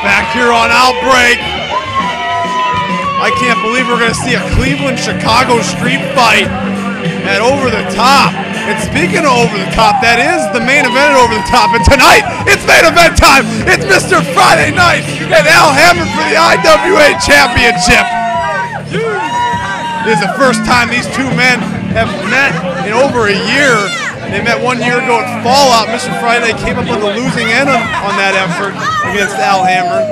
Back here on Outbreak. I can't believe we're going to see a Cleveland-Chicago street fight at Over the Top. And speaking of Over the Top, that is the main event at Over the Top. And tonight, it's main event time. It's Mr. Friday Night and Al Hammer for the IWA Championship. This is the first time these two men have met in over a year. They met 1 year ago at Fallout. Mr. Friday came up on the losing end on that effort against Al Hammer.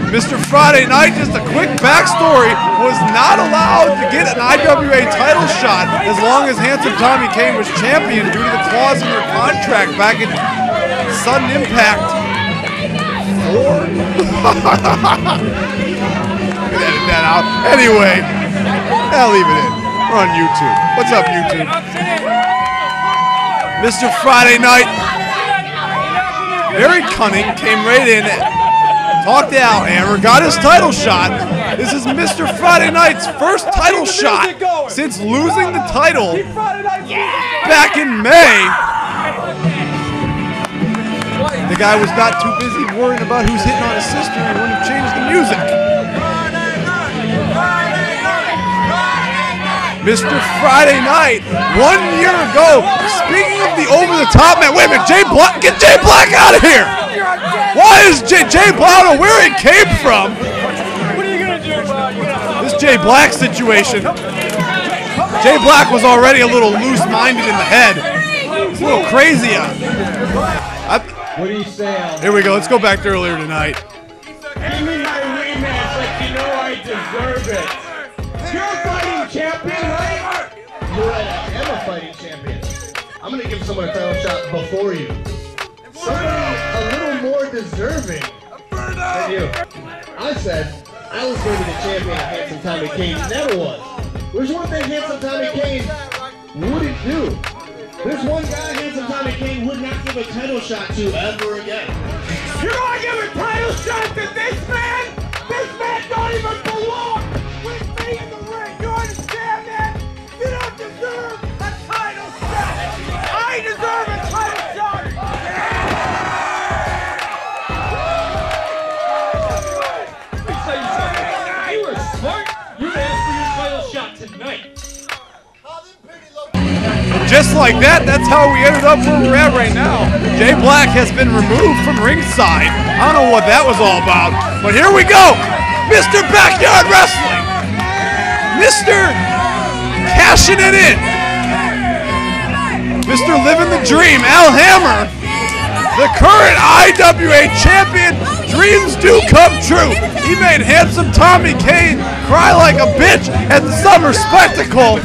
Mr. Friday Night, just a quick backstory, was not allowed to get an IWA title shot as long as Handsome Tommy Kane was champion due to the clause in their contract back in Sudden Impact 4. Edit that out. Anyway, I'll leave it in. We're on YouTube. What's up, YouTube? Mr. Friday Night, very cunning, came right in, talked to Al Hammer, got his title shot. This is Mr. Friday Night's first title shot since losing the title back in May. The guy was not too busy worrying about who's hitting on his sister and wouldn't have changed the music. Mr. Friday Night, 1 year ago, speaking of the over-the-top man, wait a minute, Jay Black, get Jay Black out of here! Why is Jay Black, I don't know where he came from. What are you going to do about this Jay Black situation? Jay Black was already a little loose-minded in the head. He's a little crazy. What do you say, Al? Here we go, let's go back to earlier tonight. Give me my rematch like you know I deserve it. You're a fighting champion, right? You're right, I am a fighting champion. I'm going to give someone a title shot before you. Somebody a little more deserving than you. I said I was going to be the champion of Handsome Tommy Kane. Never was. There's one thing Handsome Tommy Kane wouldn't do. There's one guy Handsome Tommy Kane would not give a title shot to ever again. You're going to give a title shot to this man? This man don't even belong with me in the ring. You understand that? You don't deserve a title shot. I deserve a title shot. You were smart. You asked for your title shot tonight. Just like that, that's how we ended up where we're at right now. Jay Black has been removed from ringside. I don't know what that was all about, but here we go. Mr. Backyard Wrestling. Mr. Cashing it in. Mr. Living the Dream, Al Hammer. The current IWA champion. Dreams do come true. He made Handsome Tommy Kane cry like a bitch at the Summer Spectacle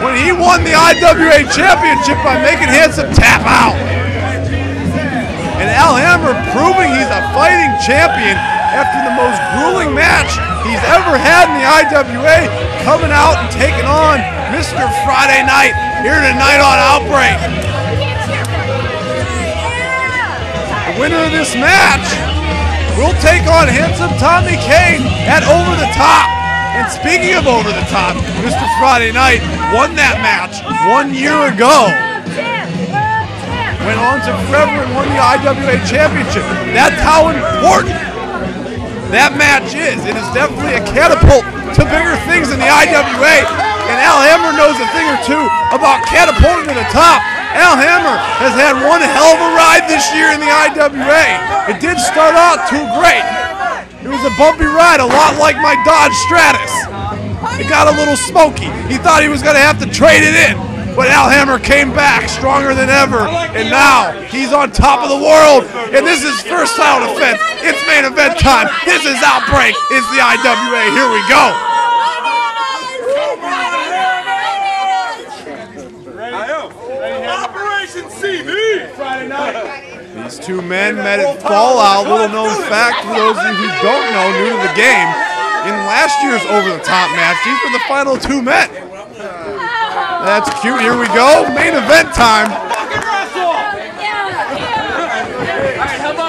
when he won the IWA Championship by making Handsome tap out. And Al Hammer proving he's a fighting champion after the most grueling match he's ever had in the IWA, coming out and taking on Mr. Friday Night here tonight on Outbreak. The winner of this match will take on Handsome Tommy Kane at Over the Top. And speaking of Over the Top, Mr. Friday Night won that match 1 year ago. Went on to forever and won the IWA Championship. That's how important that match is. It is definitely a catapult to bigger things in the IWA. And Al Hammer knows a thing or two about catapulting to the top. Al Hammer has had one hell of a ride this year in the IWA. It did start out too great. It was a bumpy ride, a lot like my Dodge Stratus. It got a little smoky. He thought he was going to have to trade it in. But Al Hammer came back stronger than ever. And now he's on top of the world. And this is first title defense. It's main event time. This is Outbreak. It's the IWA. Here we go. Operation CV. Friday night. These two men met at Fallout. Little known fact for those of you who don't know, new to the game. In last year's Over the Top match, these were the final two men. That's cute. Here we go. Main event time.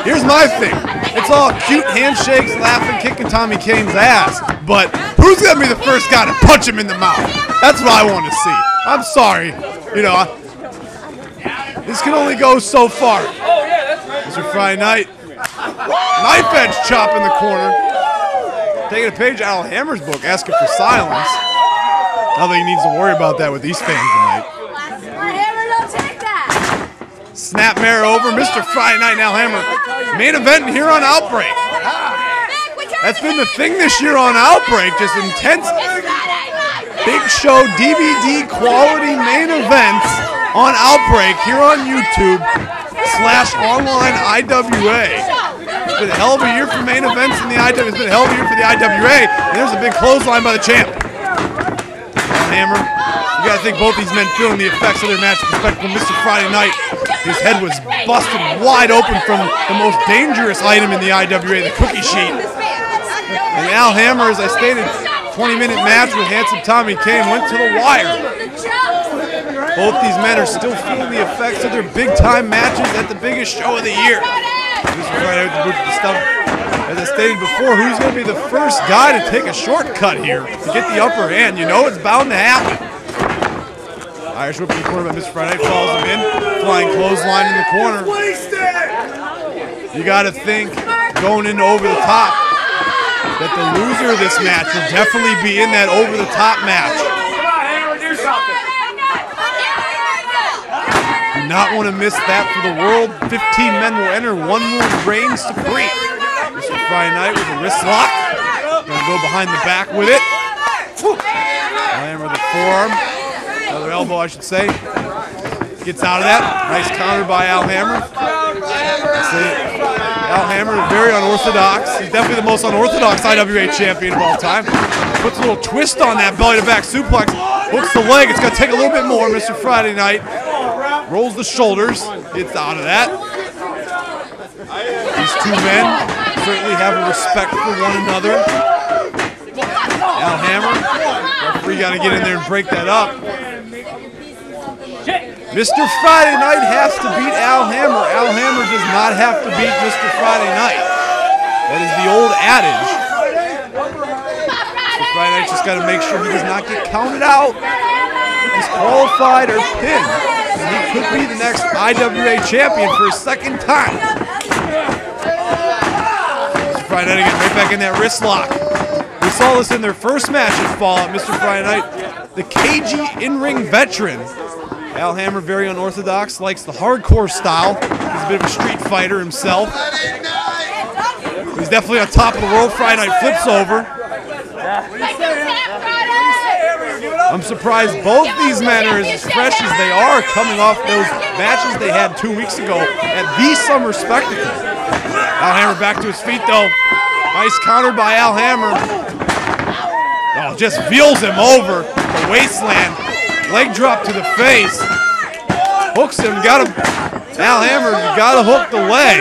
Here's my thing. It's all cute handshakes, laughing, kicking Tommy Kane's ass. But who's going to be the first guy to punch him in the mouth? That's what I want to see. I'm sorry. You know, this can only go so far. Mr. Friday Night Knife edge chop in the corner. Taking a page out of Hammer's book, asking for silence. I don't think he needs to worry about that with these fans tonight. Snapmare over, Mr. Friday Night and Al Hammer. Main event here on Outbreak. That's been the thing this year on Outbreak, just intense big show DVD quality main events on Outbreak here on YouTube /online IWA. It's been a hell of a year for main events in the IWA. It's been a hell of a year for the IWA. And there's a big clothesline by the champ. Hammer. You gotta think both these men feeling the effects of their match respect from Mr. Friday Night. His head was busted wide open from the most dangerous item in the IWA, the cookie sheet. And Al Hammer, as I stated, 20-minute match with handsome Tommy Kane went to the wire. Both these men are still feeling the effects of their big-time matches at the biggest show of the year. Mr. Friday Night with the boot to the stomach. As I stated before, who's going to be the first guy to take a shortcut here to get the upper hand? You know it's bound to happen. Irish whip in the corner by Mr. Friday Night, follows him in. Flying clothesline in the corner. You got to think, going into over the top, that the loser of this match will definitely be in that over the top match. Do not want to miss that for the world. 15 men will enter, 1 will reign supreme. Mr. Friday Night with a wrist lock. Gonna go behind the back with it. Hammer the forearm. Another elbow, I should say. Gets out of that. Nice counter by Al Hammer. Al Hammer is very unorthodox. He's definitely the most unorthodox IWA champion of all time. Puts a little twist on that belly-to-back suplex. Hooks the leg. It's going to take a little bit more. Mr. Friday Night rolls the shoulders. Gets out of that. These two men certainly have a respect for one another. Al Hammer. Referee got to get in there and break that up. Mr. Friday Night has to beat Al Hammer. Al Hammer does not have to beat Mr. Friday Night. That is the old adage. Mr. Friday Night's just got to make sure he does not get counted out, disqualified, or pinned. And he could be the next IWA champion for a second time. Mr. Friday Night again, right back in that wrist lock. We saw this in their first match at Fallout. Mr. Friday Night, the cagey in-ring veteran. Al Hammer, very unorthodox, likes the hardcore style. He's a bit of a street fighter himself. He's definitely on top of the world. Friday Night flips over. I'm surprised both these men are as fresh as they are coming off those matches they had 2 weeks ago at the Summer Spectacle. Al Hammer back to his feet though. Nice counter by Al Hammer. Oh, just veals him over the wasteland. Leg drop to the face. Hooks him. Got him. Al Hammer, you got to hook the leg.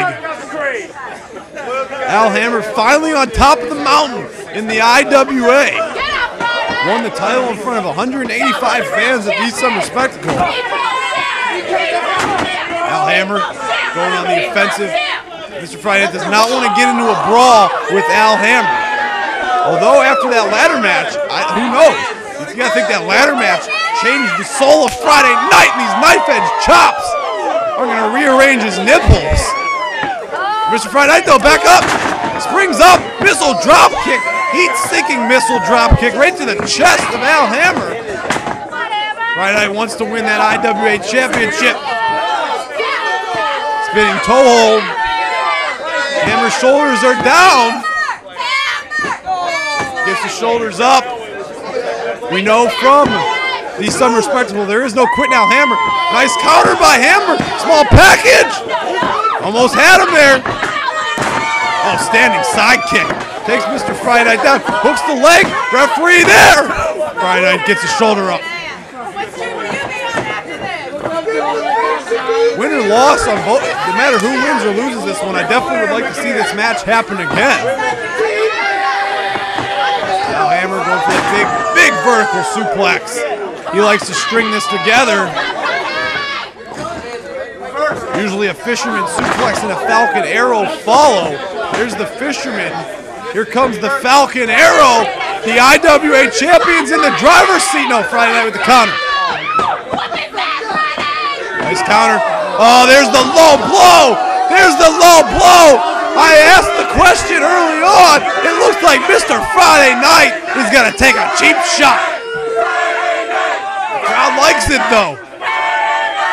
Al Hammer finally on top of the mountain in the IWA. Won the title in front of 185 fans at the Summer Spectacle. Al Hammer going on the offensive. Mr. Friday does not want to get into a brawl with Al Hammer. Although after that ladder match, who knows? You got to think that ladder match changed the soul of Friday Night, and these knife edge chops are going to rearrange his nipples. Mr. Friday Night though, back up, springs up, missile drop kick, heat-sinking missile drop kick right to the chest of Al Hammer. Friday Night wants to win that IWA championship. Spinning toe hold. Hammer's shoulders are down. Gets the shoulders up. We know from the Summer Spectacle there is no quitting Al Hammer. Nice counter by Hammer. Small package. Almost had him there. Oh, standing side kick. Takes Mr. Friday Night down. Hooks the leg. Referee there. Friday Night gets his shoulder up. Win or loss on both, no matter who wins or loses this one, I definitely would like to see this match happen again. Now Hammer goes for a big vertical suplex. He likes to string this together. Usually a fisherman suplex and a Falcon Arrow follow. There's the fisherman. Here comes the Falcon Arrow. The IWA champions in the driver's seat. No, Friday Night with the counter. Nice counter. Oh, there's the low blow. There's the low blow. I asked the question early on. It looks like Mr. Friday Night is going to take a cheap shot. The crowd likes it, though.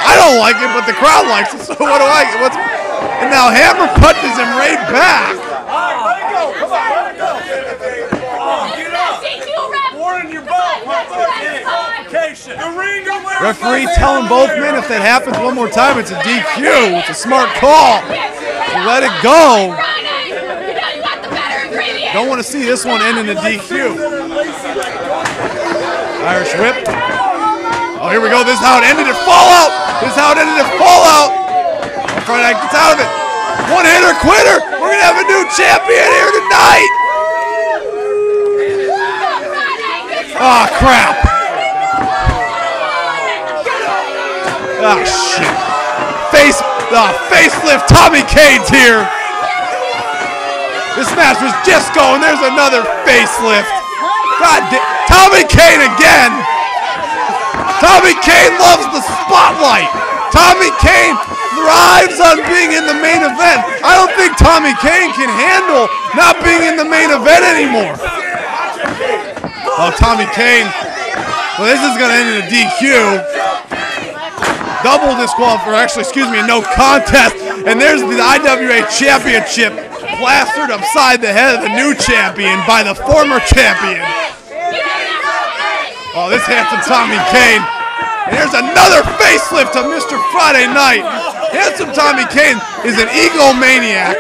I don't like it, but the crowd likes it, so what do I get? And now Hammer punches him right back. Referee telling both men if that happens one more time, it's a DQ. It's a smart call. So let it go. Don't want to see this one end in a DQ. Irish whip. Oh, here we go. This is how it ended at Fallout. This is how it ended at Fallout. Friday Night gets out of it. One hitter quitter. We're going to have a new champion here tonight. Oh, crap. Oh, shit. Facelift Tommy Kane's here. This match was just going. There's another facelift. God damn. Tommy Kane again. Tommy Kane loves the spotlight. Tommy Kane thrives on being in the main event. I don't think Tommy Kane can handle not being in the main event anymore. Oh, Tommy Kane. Well, this is going to end in a DQ. Double disqualification, actually, excuse me, a no contest. And there's the IWA Championship plastered upside the head of the new champion by the former champion. Oh, this handsome Tommy Kane. And there's another facelift to Mr. Friday Night. Handsome Tommy Kane is an egomaniac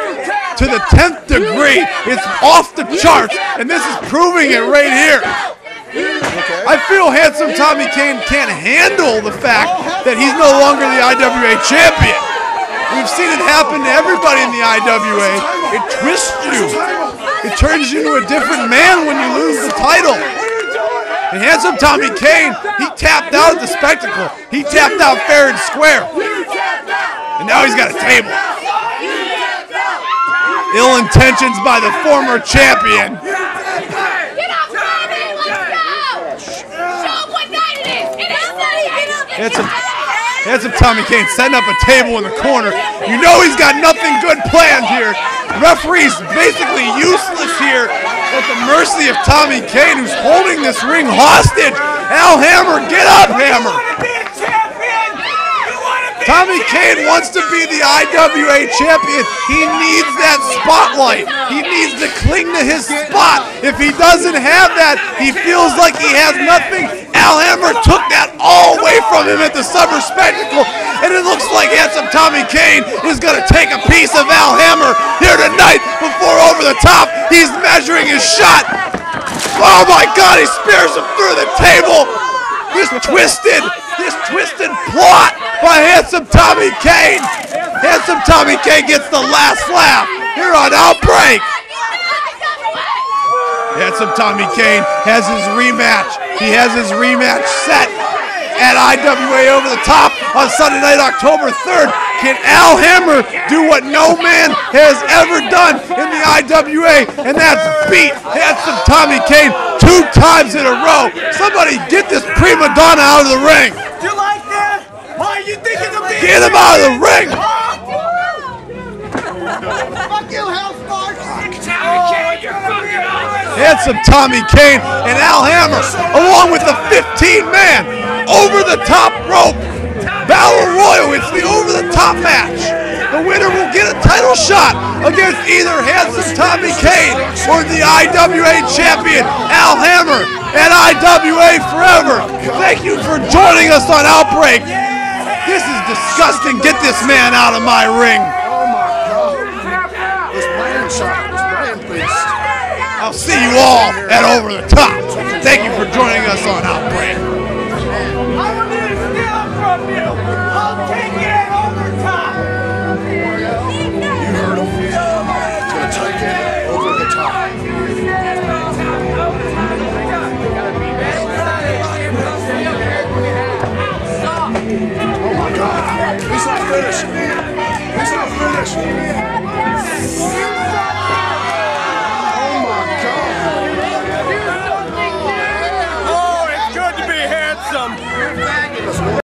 to the 10th degree. It's off the charts, and this is proving it right here. I feel handsome Tommy Kane can't handle the fact that he's no longer the IWA champion. We've seen it happen to everybody in the IWA. It twists you. It turns you into a different man when you lose the title. And handsome Tommy Kane, he tapped out at the spectacle. He tapped out fair and square. And now he's got a table. Ill intentions by the former champion. Handsome Tommy Kane setting up a table in the corner. You know he's got nothing good planned here. Referee's basically useless here at the mercy of Tommy Kane, who's holding this ring hostage. Al Hammer, get up, Hammer! Tommy Kane wants to be the IWA champion. He needs that spotlight. He needs to cling to his spot. If he doesn't have that, he feels like he has nothing. Al Hammer took that all away from him at the Summer Spectacle, and it looks like handsome Tommy Kane is going to take a piece of Al Hammer here tonight before Over the Top. He's measuring his shot. Oh my God, he spears him through the table. This twisted plot by handsome Tommy Kane. Handsome Tommy Kane gets the last laugh here on Outbreak. Handsome Tommy Kane has his rematch. He has his rematch set at IWA Over the Top on Sunday night, October 3rd. Can Al Hammer do what no man has ever done in the IWA, and that's beat handsome Tommy Kane 2 times in a row? Somebody get this prima donna out of the ring. You like that? Why you think it's a big Get him out of the ring. Fuck you, House March. Handsome Tommy Kane and Al Hammer, along with the 15-man over-the-top rope Battle Royal. It's the over-the-top match. The winner will get a title shot against either handsome Tommy Kane or the IWA champion Al Hammer at IWA Forever. Thank you for joining us on Outbreak. This is disgusting. Get this man out of my ring. Oh my God. This Brian shot. This Brian, please. I'll see you all at Over the Top. Thank you for joining us on Outbreak. I don't need to steal it from you. I'll take it at Over Top. You heard him. It's going to take it over the top. Oh my God. He's not finished. He's not finished.